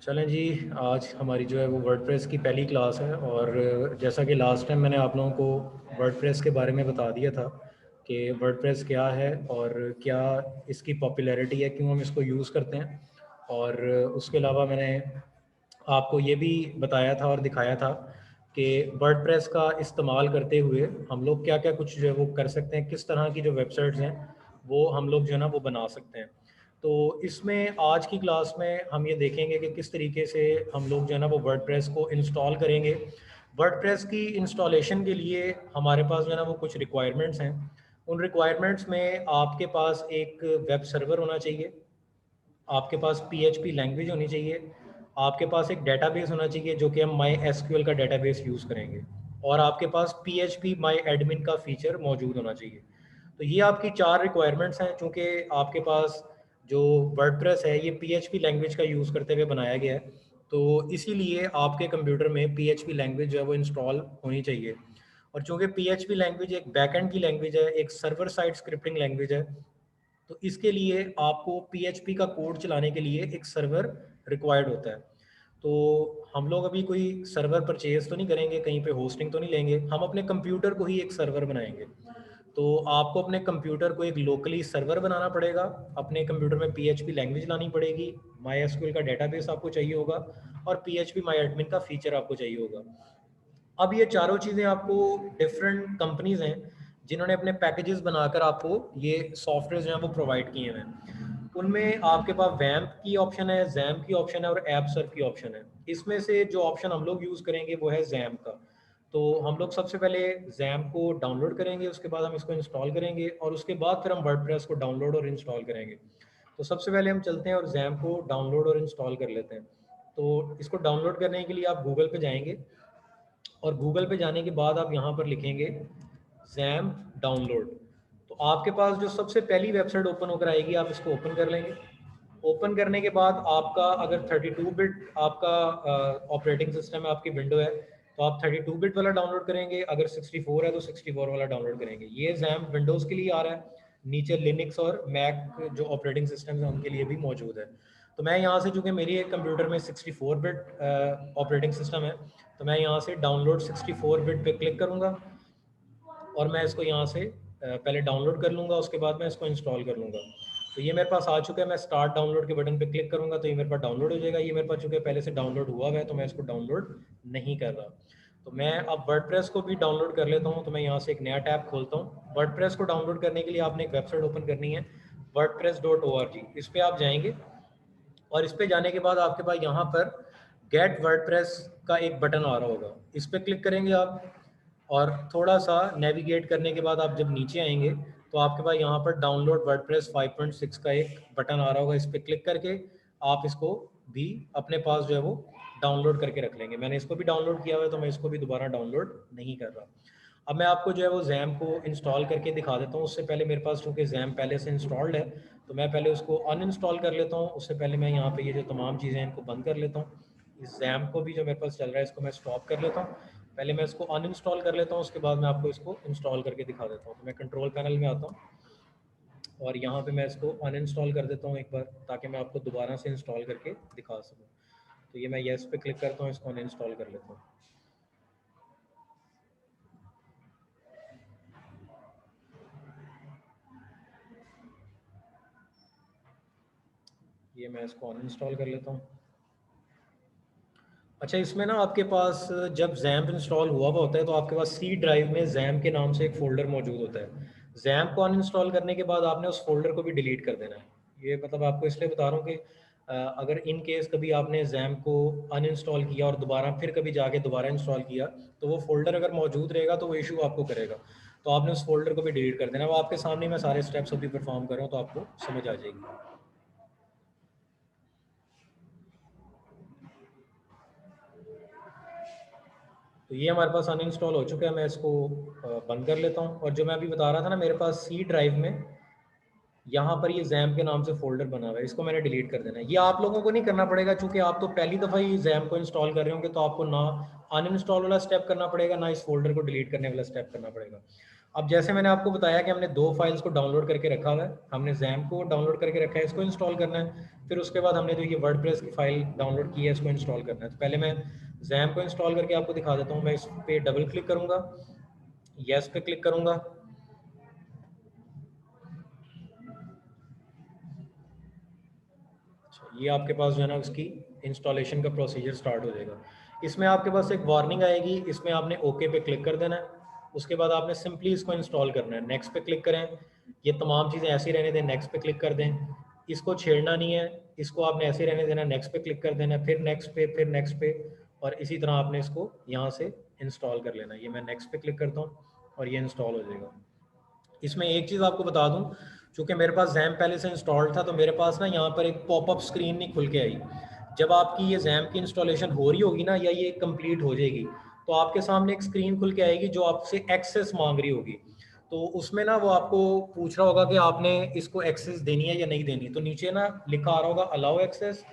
चलें जी। आज हमारी जो है वो वर्डप्रेस की पहली क्लास है और जैसा कि लास्ट टाइम मैंने आप लोगों को वर्डप्रेस के बारे में बता दिया था कि वर्डप्रेस क्या है और क्या इसकी पॉपुलैरिटी है, क्यों हम इसको यूज़ करते हैं। और उसके अलावा मैंने आपको ये भी बताया था और दिखाया था कि वर्डप्रेस का इस्तेमाल करते हुए हम लोग क्या क्या कुछ जो है वो कर सकते हैं, किस तरह की जो वेबसाइट्स हैं वो हम लोग जो है ना वो बना सकते हैं। तो इसमें आज की क्लास में हम ये देखेंगे कि किस तरीके से हम लोग जो है ना वो वर्डप्रेस को इंस्टॉल करेंगे। वर्डप्रेस की इंस्टॉलेशन के लिए हमारे पास जो है ना वो कुछ रिक्वायरमेंट्स हैं। उन रिक्वायरमेंट्स में आपके पास एक वेब सर्वर होना चाहिए, आपके पास पीएचपी लैंग्वेज होनी चाहिए, आपके पास एक डेटाबेस होना चाहिए जो कि हम माई एसक्यूएल का डेटाबेस यूज़ करेंगे, और आपके पास पीएचपी माई एडमिन का फीचर मौजूद होना चाहिए। तो ये आपकी चार रिक्वायरमेंट्स हैं। चूँकि आपके पास जो वर्डप्रेस है ये पीएचपी लैंग्वेज का यूज़ करते हुए बनाया गया है, तो इसीलिए आपके कंप्यूटर में पीएचपी लैंग्वेज जो है वो इंस्टॉल होनी चाहिए। और चूँकि पीएचपी लैंग्वेज एक बैकएंड की लैंग्वेज है, एक सर्वर साइड स्क्रिप्टिंग लैंग्वेज है, तो इसके लिए आपको पीएचपी का कोड चलाने के लिए एक सर्वर रिक्वायर्ड होता है। तो हम लोग अभी कोई सर्वर परचेज तो नहीं करेंगे, कहीं पे होस्टिंग तो नहीं लेंगे, हम अपने कंप्यूटर को ही एक सर्वर बनाएंगे। तो आपको अपने कंप्यूटर को एक लोकली सर्वर बनाना पड़ेगा, अपने कंप्यूटर में पीएचपी लैंग्वेज लानी पड़ेगी, माई एसक्यूएल का डेटाबेस आपको चाहिए होगा, और पीएचपी माई एडमिन का फीचर आपको चाहिए होगा। अब ये चारों चीज़ें आपको डिफरेंट कंपनीज हैं जिन्होंने अपने पैकेजेस बनाकर आपको ये सॉफ्टवेयर जो है वो प्रोवाइड किए हैं। उनमें आपके पास वैम्प की ऑप्शन है, जैम्प की ऑप्शन है और ऐप सर्व की ऑप्शन है। इसमें से जो ऑप्शन हम लोग यूज़ करेंगे वो है जैम्प का। तो हम लोग सबसे पहले जैम्प को डाउनलोड करेंगे, उसके बाद हम इसको इंस्टॉल करेंगे और उसके बाद फिर हम वर्डप्रेस को डाउनलोड और इंस्टॉल करेंगे। तो सबसे पहले हम चलते हैं और जैम्प को डाउनलोड और इंस्टॉल कर लेते हैं। तो इसको डाउनलोड करने के लिए आप गूगल पे जाएंगे और गूगल पे जाने के बाद आप यहाँ पर लिखेंगे जैम्प डाउनलोड। तो आपके पास जो सबसे पहली वेबसाइट ओपन होकर आएगी आप इसको ओपन कर लेंगे। ओपन करने के बाद आपका अगर 32 बिट आपका ऑपरेटिंग सिस्टम है, आपकी विंडो है, तो आप 32 बिट वाला डाउनलोड करेंगे, अगर 64 है तो 64 वाला डाउनलोड करेंगे। ये जैम्प विंडोज़ के लिए आ रहा है, नीचे लिनक्स और मैक जो ऑपरेटिंग सिस्टम है उनके लिए भी मौजूद है। तो मैं यहाँ से, चूँकि मेरी एक कंप्यूटर में 64 बिट ऑपरेटिंग सिस्टम है, तो मैं यहाँ से डाउनलोड 64 बिट पे क्लिक करूँगा और मैं इसको यहाँ से पहले डाउनलोड कर लूँगा, उसके बाद मैं इसको इंस्टॉल कर लूँगा। तो ये मेरे पास आ चुका है, मैं स्टार्ट डाउनलोड के बटन पे क्लिक करूँगा तो ये मेरे पास डाउनलोड हो जाएगा। ये मेरे पास चूँकि पहले से डाउनलोड हुआ हुआ है तो मैं इसको डाउनलोड नहीं कर रहा। तो मैं अब वर्डप्रेस को भी डाउनलोड कर लेता हूँ। तो मैं यहाँ से एक नया टैब खोलता हूँ। वर्डप्रेस को डाउनलोड करने के लिए आपने एक वेबसाइट ओपन करनी है, wordpress.org। इस पर आप जाएंगे और इस पे जाने के बाद आपके पास यहाँ पर गेट वर्डप्रेस का एक बटन आ रहा होगा, इस पर क्लिक करेंगे आप। और थोड़ा सा नेविगेट करने के बाद आप जब नीचे आएंगे तो आपके पास यहाँ पर डाउनलोड वर्डप्रेस 5.6 का एक बटन आ रहा होगा, इस पर क्लिक करके आप इसको भी अपने पास जो है वो डाउनलोड करके रख लेंगे। मैंने इसको भी डाउनलोड किया हुआ है तो मैं इसको भी दोबारा डाउनलोड नहीं कर रहा। अब मैं आपको जो है वो जैम को इंस्टॉल करके दिखा देता हूँ। उससे पहले मेरे पास चूँकि जैम पहले से इंस्टॉल्ड है तो मैं पहले उसको अनइंस्टॉल कर लेता हूँ। उससे पहले मैं यहाँ पे ये जो तमाम चीज़ें हैं इनको बंद कर लेता हूँ। इस जैम को भी जो मेरे पास चल रहा है इसको मैं स्टॉप कर लेता हूँ। पहले मैं इसको अनइंस्टॉल कर लेता हूँ, उसके बाद मैं आपको इसको इंस्टॉल करके दिखा देता हूँ। तो मैं कंट्रोल पैनल में आता हूँ और यहाँ पे मैं इसको अनइंस्टॉल कर देता हूँ एक बार, ताकि मैं आपको दोबारा से इंस्टॉल करके दिखा सकूँ। तो ये मैं येस पे क्लिक करता हूँ, इसको अनइंस्टॉल कर लेता हूँ। ये मैं इसको अनइंस्टॉल कर लेता हूँ। अच्छा, इसमें ना आपके पास जब जैम्प इंस्टॉल हुआ हुआ होता है तो आपके पास सी ड्राइव में जैम्प के नाम से एक फ़ोल्डर मौजूद होता है। जैम्प को अनइंस्टॉल करने के बाद आपने उस फ़ोल्डर को भी डिलीट कर देना है। ये मतलब आपको इसलिए बता रहा हूँ कि अगर इन केस कभी आपने जैम्प को अनइंस्टॉल किया और दोबारा फिर कभी जाके दोबारा इंस्टॉल किया तो वो फ़ोल्डर अगर मौजूद रहेगा तो वो इशू आपको करेगा। तो आपने उस फ़ोल्डर को भी डिलीट कर देना है। वो आपके सामने मैं सारे स्टेप्स अभी परफॉर्म कर रहा हूँ तो आपको समझ आ जाएगी। तो ये हमारे पास अनइंस्टॉल हो चुका है। मैं इसको बंद कर लेता हूँ। और जो मैं अभी बता रहा था ना, मेरे पास सी ड्राइव में यहाँ पर ये जैम के नाम से फोल्डर बना हुआ है, इसको मैंने डिलीट कर देना है। ये आप लोगों को नहीं करना पड़ेगा, क्योंकि आप तो पहली दफ़ा ही जैम को इंस्टॉल कर रहे होंगे, तो आपको ना अनइंस्टॉल वाला स्टेप करना पड़ेगा, ना इस फोल्डर को डिलीट करने वाला स्टेप करना पड़ेगा। अब जैसे मैंने आपको बताया कि हमने दो फाइल्स को डाउनलोड करके रखा हुआ है, हमने जैम को डाउनलोड करके रखा है, इसको इंस्टॉल करना है। फिर उसके बाद हमने जो ये वर्डप्रेस की फाइल डाउनलोड की है इसको इंस्टॉल करना है। तो पहले मैं जैम को इंस्टॉल करके आपको दिखा देता हूँ। मैं इस पर डबल क्लिक करूँगा, येस पे क्लिक करूँगा। ये आपके पास जो है ना उसकी इंस्टॉलेशन का प्रोसीजर स्टार्ट हो जाएगा। इसमें आपके पास एक वार्निंग आएगी, इसमें आपने ओके पे क्लिक कर देना है। उसके बाद आपने सिंपली इसको इंस्टॉल करना है। नेक्स्ट पे क्लिक करें, ये तमाम चीज़ें ऐसी रहने दें। नेक्स्ट पे क्लिक कर दें, इसको छेड़ना नहीं है, इसको आपने ऐसे रहने देना। नेक्स्ट पे क्लिक कर देना, फिर नेक्स्ट पे, फिर नेक्स्ट पे, और इसी तरह आपने इसको यहाँ से इंस्टॉल कर लेना है। ये मैं नेक्स्ट पे क्लिक करता हूँ और ये इंस्टॉल हो जाएगा। इसमें एक चीज़ आपको बता दूं, चूंकि मेरे पास जैम पहले से इंस्टॉल्ड था, तो मेरे पास ना यहाँ पर एक पॉपअप स्क्रीन नहीं खुल के आई। जब आपकी ये जैम की इंस्टॉलेशन हो रही होगी ना, या ये कंप्लीट हो जाएगी, तो आपके सामने एक स्क्रीन खुल के आएगी जो आपसे एक्सेस मांग रही होगी। तो उसमें ना वो आपको पूछ रहा होगा कि आपने इसको एक्सेस देनी है या नहीं देनी। तो नीचे ना लिखा आ रहा होगा अलाउ एक्सेस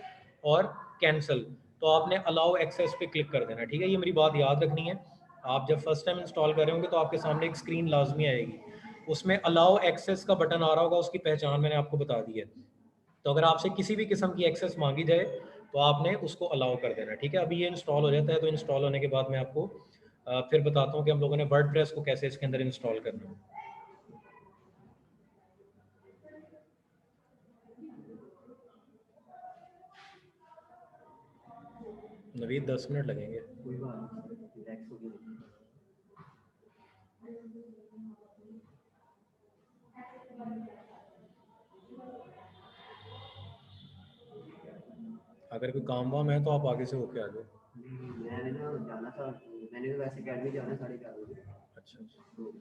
और कैंसिल। तो आपने अलाउ एक्सेस पे क्लिक कर देना, ठीक है। ये मेरी बात याद रखनी है। आप जब फर्स्ट टाइम इंस्टॉल कर रहे होंगे तो आपके सामने एक स्क्रीन लाजमी आएगी, उसमें अलाउ एक्सेस का बटन आ रहा होगा, उसकी पहचान मैंने आपको बता दी है। तो अगर आपसे किसी भी किस्म की एक्सेस मांगी जाए तो आपने उसको अलाउ कर देना, ठीक है। अभी ये इंस्टॉल हो जाता है, तो इंस्टॉल होने के बाद मैं आपको फिर बताता हूँ कि हम लोगों ने वर्डप्रेस को कैसे इसके अंदर इंस्टॉल करना है। नवीद 10 मिनट लगेंगे। कोई बात नहीं, रिलैक्स हो गया। अगर कोई काम वाम है तो आप आगे से होके आ जाओ। नहीं, मैंने ना जाना था, मैंने तो वैसे अकेडमी जाना 4:30 बजे। अच्छा अच्छा। तो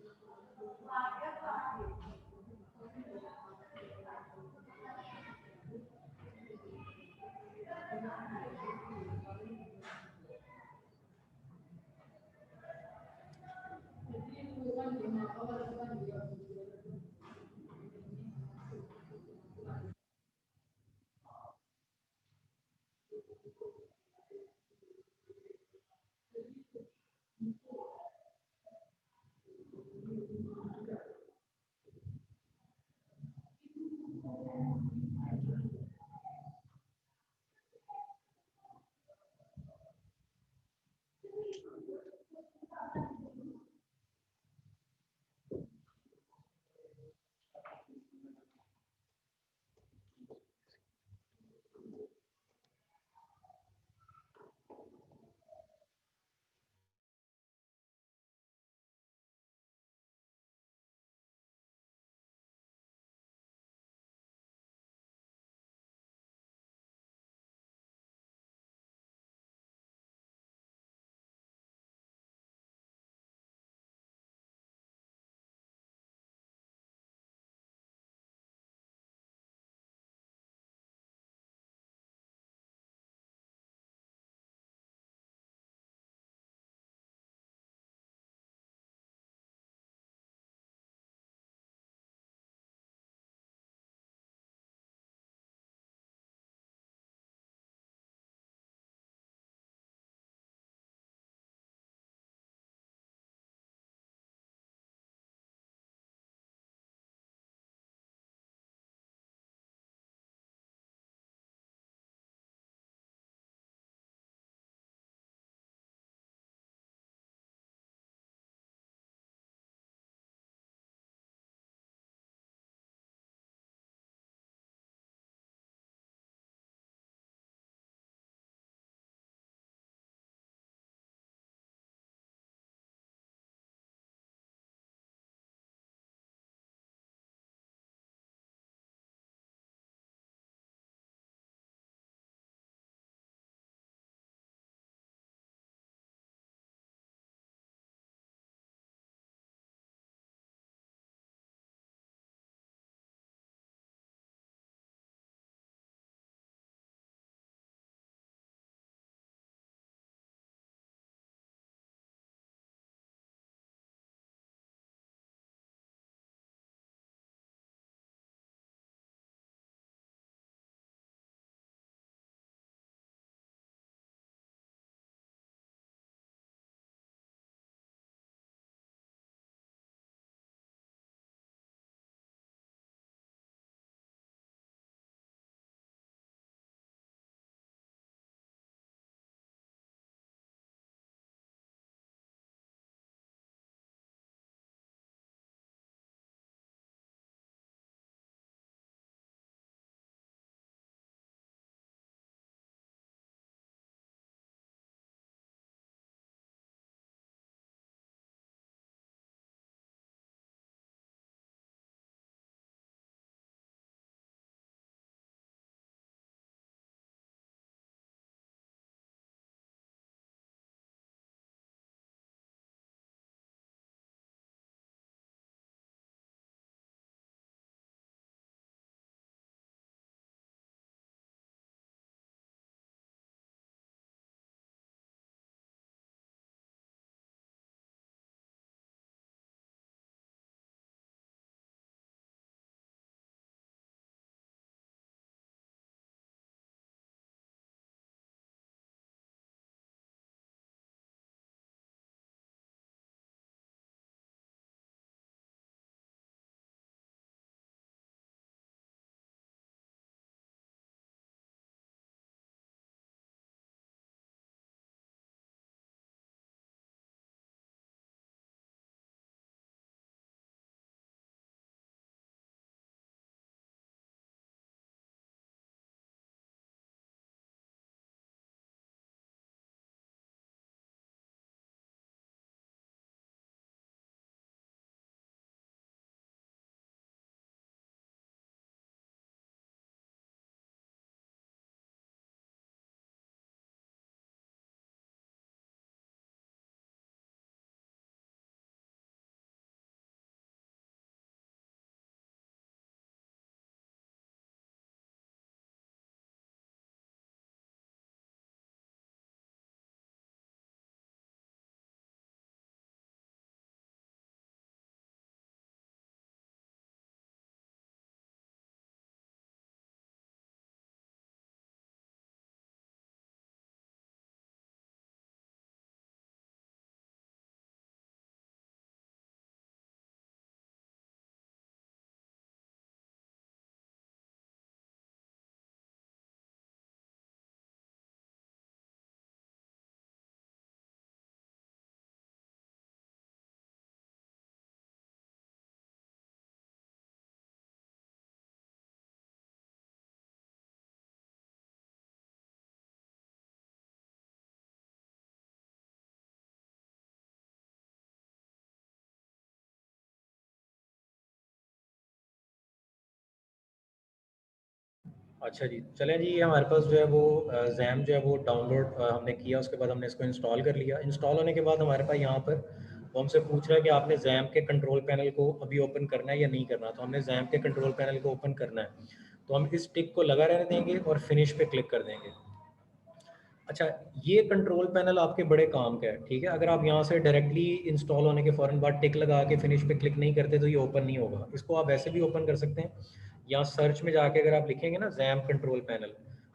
अच्छा जी, चलें जी, ये हमारे पास जो है वो ज़ैम जो है वो डाउनलोड हमने किया, उसके बाद हमने इसको इंस्टॉल कर लिया। इंस्टॉल होने के बाद हमारे पास यहाँ पर वो हमसे पूछ रहा है कि आपने ज़ैम के कंट्रोल पैनल को अभी ओपन करना है या नहीं करना। तो हमने ज़ैम के कंट्रोल पैनल को ओपन करना है, तो हम इस टिक को लगा रहने देंगे और फिनिश पे क्लिक कर देंगे। अच्छा, ये कंट्रोल पैनल आपके बड़े काम का है, ठीक है। अगर आप यहाँ से डायरेक्टली इंस्टॉल होने के फ़ौरन बाद टिक लगा के फिनिश पे क्लिक नहीं करते तो ये ओपन नहीं होगा। इसको आप वैसे भी ओपन कर सकते हैं। यहाँ सर्च में जाके अगर आप लिखेंगे ना ज़ैम कंट्रोल पैनल,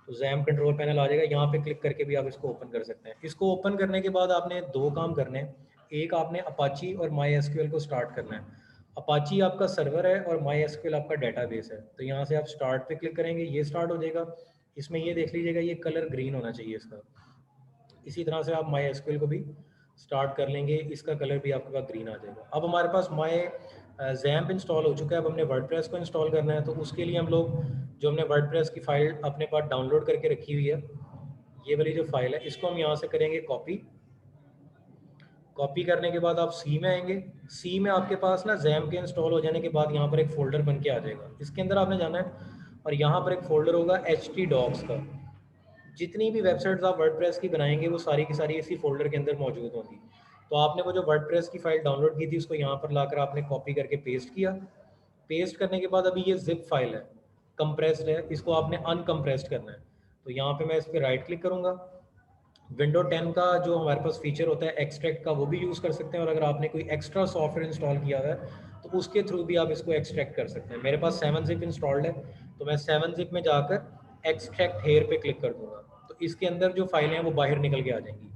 तो ज़ैम कंट्रोल पैनल आ जाएगा। यहाँ पे क्लिक करके भी आप इसको ओपन कर सकते हैं। इसको ओपन करने के बाद आपने 2 काम करने हैं। एक, आपने अपाची और माईएसक्यूएल को स्टार्ट करना है। अपाची आपका सर्वर है और माईएसक्यूएल आपका डेटाबेस है। तो यहाँ से आप स्टार्ट पे क्लिक करेंगे, ये स्टार्ट हो जाएगा। इसमें ये देख लीजिएगा, ये कलर ग्रीन होना चाहिए इसका। इसी तरह से आप माई एसक्यूएल को भी स्टार्ट कर लेंगे, इसका कलर भी आपके पास ग्रीन आ जाएगा। अब हमारे पास माई जैम्प इंस्टॉल हो चुका है। अब हमने वर्डप्रेस को इंस्टॉल करना है, तो उसके लिए हम लोग जो हमने वर्डप्रेस की फ़ाइल अपने पास डाउनलोड करके रखी हुई है, ये वाली जो फाइल है, इसको हम यहाँ से करेंगे कॉपी। कॉपी करने के बाद आप सी में आएंगे। सी में आपके पास ना जैम के इंस्टॉल हो जाने के बाद यहाँ पर एक फ़ोल्डर बन के आ जाएगा। इसके अंदर आपने जाना है और यहाँ पर एक फ़ोल्डर होगा htdocs का। जितनी भी वेबसाइट्स आप वर्डप्रेस की बनाएंगे वो सारी की सारी इसी फोल्डर के अंदर मौजूद होंगी। तो आपने वो जो वर्डप्रेस की फाइल डाउनलोड की थी उसको यहाँ पर लाकर आपने कॉपी करके पेस्ट किया। पेस्ट करने के बाद अभी ये जिप फाइल है, कंप्रेस्ड है, इसको आपने अनकम्प्रेस्ड करना है। तो यहाँ पे मैं इस पर राइट क्लिक करूँगा। विंडो 10 का जो हमारे पास फीचर होता है एक्सट्रैक्ट का, वो भी यूज़ कर सकते हैं। और अगर आपने कोई एक्स्ट्रा सॉफ्टवेयर इंस्टॉल किया हुआ है तो उसके थ्रू भी आप इसको एक्सट्रैक्ट कर सकते हैं। मेरे पास 7-zip इंस्टॉल्ड है, तो मैं 7-zip में जाकर एक्सट्रैक्ट हेयर पे क्लिक कर दूंगा। तो इसके अंदर जो फाइलें हैं वो बाहर निकल के आ जाएंगी।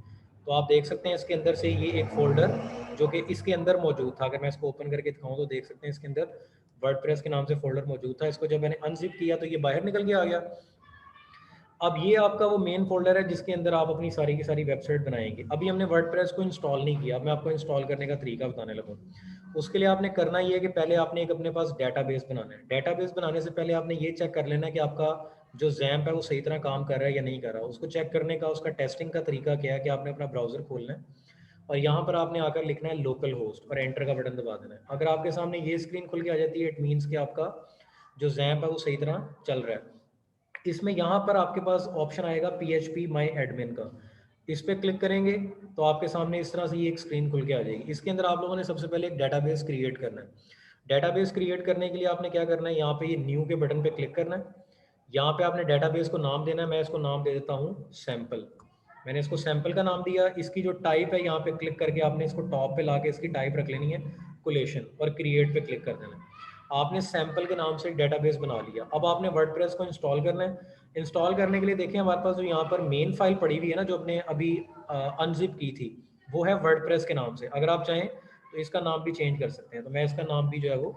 तो आप देख सकते हैं इसके अंदर से ये एक फ़ोल्डर जो कि इसके अंदर मौजूद था, अगर मैं इसको ओपन करके दिखाऊँ तो देख सकते हैं इसके अंदर वर्डप्रेस के नाम से फ़ोल्डर मौजूद था। इसको जब मैंने अनज़िप किया तो ये बाहर निकल के आ गया। अब ये आपका वो मेन फ़ोल्डर है जिसके अंदर आप अपनी सारी की सारी वेबसाइट बनाएँगे। अभी हमने वर्डप्रेस को इंस्टॉल नहीं किया, अब मैं आपको इंस्टॉल करने का तरीका बताने लगा। उसके लिए आपने करना ये है कि पहले आपने एक अपने पास डेटाबेस बनाना है। डेटाबेस बनाने से पहले आपने ये चेक कर लेना है कि आपका जो ज़ैम्प है वो सही तरह काम कर रहा है या नहीं कर रहा। उसको चेक करने का उसका टेस्टिंग का तरीका क्या है कि आपने अपना ब्राउज़र खोलना है और यहाँ पर आपने आकर लिखना है लोकल होस्ट और एंटर का बटन दबा देना है। अगर आपके सामने ये स्क्रीन खुल के आ जाती है, इट मीन्स कि आपका जो ज़ैम्प है वो सही तरह चल रहा है। इसमें यहाँ पर आपके पास ऑप्शन आएगा PHP माई एडमिन का। इस पे क्लिक करेंगे तो आपके सामने इस तरह से ये एक स्क्रीन खुल के आ जाएगी। इसके अंदर आप लोगों ने सबसे पहले एक डेटाबेस क्रिएट करना है। डेटाबेस क्रिएट करने के लिए आपने क्या करना है, यहाँ पे ये न्यू के बटन पे क्लिक करना है। यहाँ पे आपने डेटाबेस को नाम देना है। मैं इसको नाम दे देता हूँ सैम्पल। मैंने इसको सैम्पल का नाम दिया। इसकी जो टाइप है, यहाँ पे क्लिक करके आपने इसको टॉप पे लाके इसकी टाइप रख लेनी है कोलेशन, और क्रिएट पे क्लिक कर देना है। आपने सैम्पल के नाम से एक डेटाबेस बना लिया। अब आपने वर्डप्रेस को इंस्टॉल करना है। इंस्टॉल करने के लिए देखिए हमारे पास जो यहाँ पर मेन फाइल पड़ी हुई है ना, जो अपने अभी अनजिप की थी, वो है वर्डप्रेस के नाम से। अगर आप चाहें तो इसका नाम भी चेंज कर सकते हैं। तो मैं इसका नाम भी जो है वो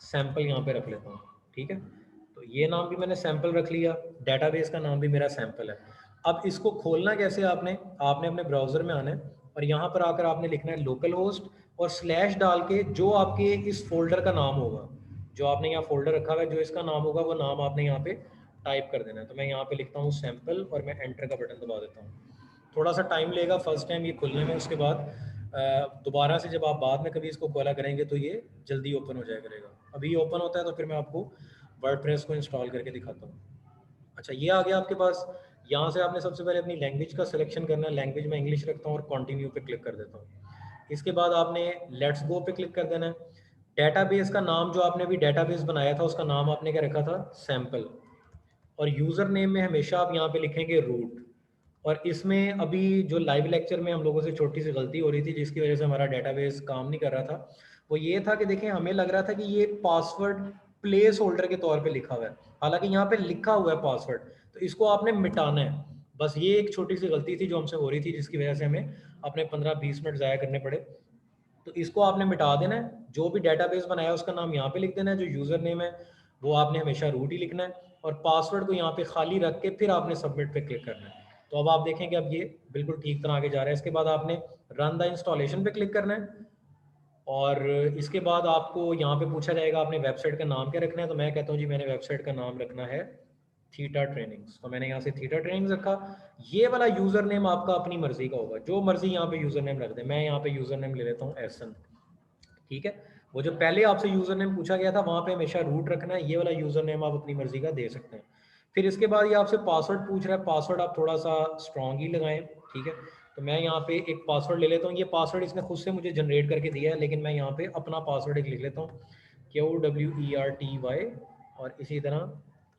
सैम्पल यहाँ पे रख लेता हूँ, ठीक है। तो ये नाम भी मैंने सैम्पल रख लिया, डेटाबेस का नाम भी मेरा सैम्पल है। अब इसको खोलना कैसे, आपने आपने अपने ब्राउज़र में आना है और यहाँ पर आकर आपने लिखना है लोकल होस्ट और स्लैश डाल के जो आपके इस फोल्डर का नाम होगा, जो आपने यहाँ फोल्डर रखा हुआ है, जो इसका नाम होगा वो नाम आपने यहाँ पे टाइप कर देना है। तो मैं यहाँ पे लिखता हूँ सैम्पल और मैं एंटर का बटन दबा देता हूँ। थोड़ा सा टाइम लेगा फर्स्ट टाइम ये खुलने में, उसके बाद दोबारा से जब आप बाद में कभी इसको खोला करेंगे तो ये जल्दी ओपन हो जाया करेगा। अभी ओपन होता है तो फिर मैं आपको वर्डप्रेस को इंस्टॉल करके दिखाता हूँ। अच्छा, ये आ गया आपके पास। यहाँ से आपने सबसे पहले अपनी लैंग्वेज का सिलेक्शन करना है। लैंग्वेज में इंग्लिश रखता हूँ और कंटिन्यू पे क्लिक कर देता हूँ। इसके बाद आपने लेट्स गो पे क्लिक कर देना है। डेटाबेस का नाम जो आपने अभी डेटाबेस बनाया था उसका नाम आपने क्या रखा था, सैम्पल। और यूज़र नेम में हमेशा आप यहाँ पे लिखेंगे रूट। और इसमें अभी जो लाइव लेक्चर में हम लोगों से छोटी सी गलती हो रही थी जिसकी वजह से हमारा डेटाबेस काम नहीं कर रहा था, वो ये था कि देखें हमें लग रहा था कि ये पासवर्ड प्लेस होल्डर के तौर पे लिखा हुआ है, हालांकि यहाँ पे लिखा हुआ है पासवर्ड। तो इसको आपने मिटाना है। बस ये एक छोटी सी गलती थी जो हमसे हो रही थी जिसकी वजह से हमें अपने 15-20 मिनट ज़ाया करने पड़े। तो इसको आपने मिटा देना है। जो भी डेटाबेस बनाया उसका नाम यहाँ पे लिख देना है। जो यूज़र नेम है वो आपने हमेशा रूट ही लिखना है और पासवर्ड को यहाँ पे खाली रख के फिर आपने सबमिट पे क्लिक करना है। तो अब आप देखेंगे अब ये बिल्कुल ठीक तरह आगे जा रहा है। इसके बाद आपने रन द इंस्टॉलेशन पे क्लिक करना है और इसके बाद आपको यहाँ पे पूछा जाएगा आपने वेबसाइट का नाम क्या रखना है। तो मैं कहता हूँ जी मैंने वेबसाइट का नाम रखना है थीटा ट्रेनिंग्स। तो मैंने यहाँ से थीटा ट्रेनिंग्स रखा। ये वाला यूज़र नेम आपका अपनी मर्जी का होगा, जो मर्जी यहाँ पे यूज़र नेम रख दे। मैं यहाँ पे यूज़र नेम ले लेता हूँ एसन, ठीक है। वो जो पहले आपसे यूज़र नेम पूछा गया था वहाँ पे हमेशा रूट रखना है। ये वाला यूज़र नेम आप अपनी मर्जी का दे सकते हैं। फिर इसके बाद ये आपसे पासवर्ड पूछ रहा है, पासवर्ड आप थोड़ा सा स्ट्रॉन्ग ही लगाएं, ठीक है। तो मैं यहाँ पे एक पासवर्ड ले लेता हूँ, ये पासवर्ड इसने खुद से मुझे जनरेट करके दिया है, लेकिन मैं यहाँ पे अपना पासवर्ड एक लिख लेता हूँ, QWERTY, और इसी तरह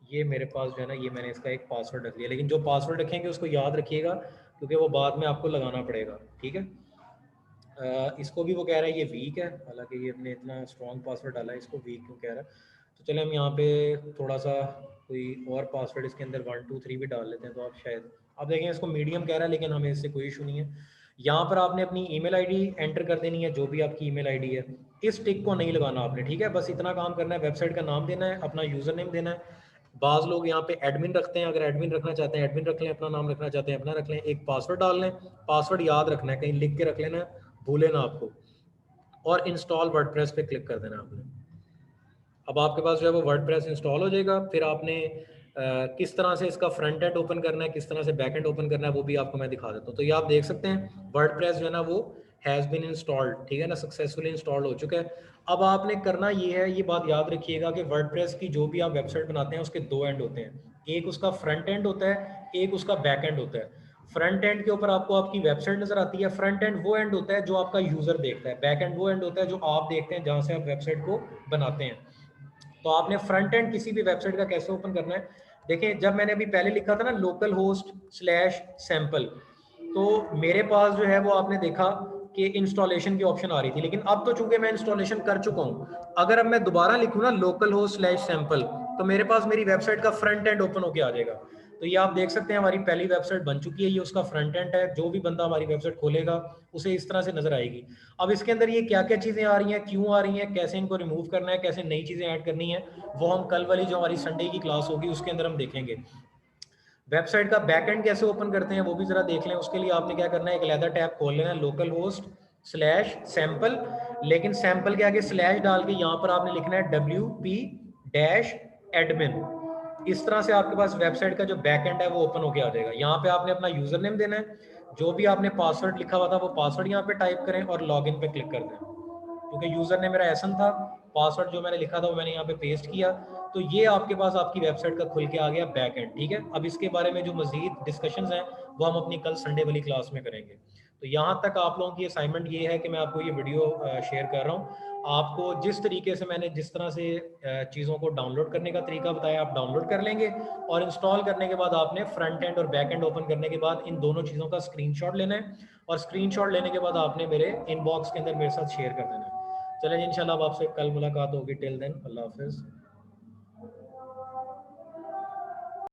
ये मेरे पास जो है ना, ये मैंने इसका एक पासवर्ड रख लिया। लेकिन जो पासवर्ड रखेंगे उसको याद रखिएगा, क्योंकि वो बाद में आपको लगाना पड़ेगा, ठीक है। इसको भी वो कह रहा है ये वीक है, हालांकि ये अपने इतना स्ट्रॉन्ग पासवर्ड डाला है, इसको वीक क्यों कह रहा है। तो चले हम यहाँ पे थोड़ा सा कोई और पासवर्ड इसके अंदर 1 2 3 भी डाल लेते हैं, तो आप शायद आप देखें इसको मीडियम कह रहा है, लेकिन हमें इससे कोई इशू नहीं है। यहाँ पर आपने अपनी ईमेल आईडी एंटर कर देनी है, जो भी आपकी ईमेल आईडी है। इस टिक को नहीं लगाना आपने, ठीक है, बस इतना काम करना है। वेबसाइट का नाम देना है, अपना यूज़र नेम देना है। बाज़ लोग यहाँ पे एडमिन रखते हैं, अगर एडमिन रखना चाहते हैं एडमिन रख लें, अपना नाम रखना चाहते हैं अपना रख लें। एक पासवर्ड डाल लें, पासवर्ड याद रखना है, कहीं लिख के रख लेना है, भूले ना आपको। और इंस्टॉल वर्डप्रेस पे क्लिक कर देना आपने। अब आपके पास जो है वो वर्डप्रेस इंस्टॉल हो जाएगा। फिर आपने किस तरह से इसका फ्रंट एंड ओपन करना है, किस तरह से बैक एंड ओपन करना है, वो भी आपको मैं दिखा देता हूँ। तो ये आप देख सकते हैं वर्डप्रेस जो है ना वो हैज़ बीन इंस्टॉल्ड, ठीक है ना, सक्सेसफुली इंस्टॉल हो चुका है। अब आपने करना ये है, ये बात याद रखिएगा कि वर्डप्रेस की जो भी आप वेबसाइट बनाते हैं उसके दो एंड होते हैं, एक उसका फ्रंट एंड होता है, एक उसका बैक एंड होता है। फ्रंट एंड के ऊपर आपको आपकी वेबसाइट नजर आती है, फ्रंट एंड वो एंड होता है जो आपका यूजर देखता है, बैक एंड वो एंड होता है जो आप देखते हैं जहां से आप वेबसाइट को बनाते हैं। तो आपने फ्रंट एंड किसी भी वेबसाइट का कैसे ओपन करना है, देखें जब मैंने अभी पहले लिखा था ना लोकल होस्ट स्लैश सैंपल, तो मेरे पास जो है वो आपने देखा कि इंस्टॉलेशन की ऑप्शन आ रही थी, लेकिन अब तो चूंकि मैं इंस्टॉलेशन कर चुका हूं, अगर अब मैं दोबारा लिखूं ना लोकल होस्ट स्लैश सैंपल, तो मेरे पास मेरी वेबसाइट का फ्रंट एंड ओपन होके आ जाएगा। तो ये आप देख सकते हैं हमारी पहली वेबसाइट बन चुकी है, ये उसका फ्रंट एंड है। जो भी बंदा हमारी वेबसाइट खोलेगा उसे इस तरह से नजर आएगी। अब इसके अंदर ये क्या क्या चीजें आ रही हैं, क्यों आ रही हैं, कैसे इनको रिमूव करना है, कैसे नई चीजें ऐड करनी है, वो हम कल वाली जो हमारी संडे की क्लास होगी उसके अंदर हम देखेंगे। वेबसाइट का बैकएंड कैसे ओपन करते हैं वो भी जरा देख लें। उसके लिए आपने क्या करना है, एक अलग टैब खोल लेना है, लोकल होस्ट स्लैश सैंपल, लेकिन सैंपल के आगे स्लैश डाल के यहाँ पर आपने लिखना है WP-admin। इस तरह से आपके पास वेबसाइट का जो बैकएंड है वो ओपन होके आ जाएगा। यहाँ पे आपने अपना यूजर नेम देना है, जो भी आपने पासवर्ड लिखा हुआ था वो पासवर्ड यहाँ पे टाइप करें और लॉगिन पे क्लिक कर दें, क्योंकि यूजर नेम मेरा एहसन था, पासवर्ड जो मैंने लिखा था वो मैंने यहाँ पे पेस्ट किया। तो ये आपके पास आपकी वेबसाइट का खुल के आ गया बैक एंड, ठीक है। अब इसके बारे में जो मजीद डिस्कशंस हैं वो हम अपनी कल संडे वाली क्लास में करेंगे। तो यहाँ तक आप लोगों की असाइनमेंट ये है कि मैं आपको ये वीडियो शेयर कर रहा हूँ। आपको जिस तरीके से मैंने जिस तरह से चीज़ों को डाउनलोड करने का तरीका बताया आप डाउनलोड कर लेंगे, और इंस्टॉल करने के बाद आपने फ्रंट एंड और बैक एंड ओपन करने के बाद इन दोनों चीज़ों का स्क्रीनशॉट लेना है, और स्क्रीनशॉट लेने के बाद आपने मेरे इनबॉक्स के अंदर मेरे साथ शेयर कर देना है। चलें इंशाल्लाह अब आपसे कल मुलाकात होगी। टिल देन अल्लाह हाफिज़।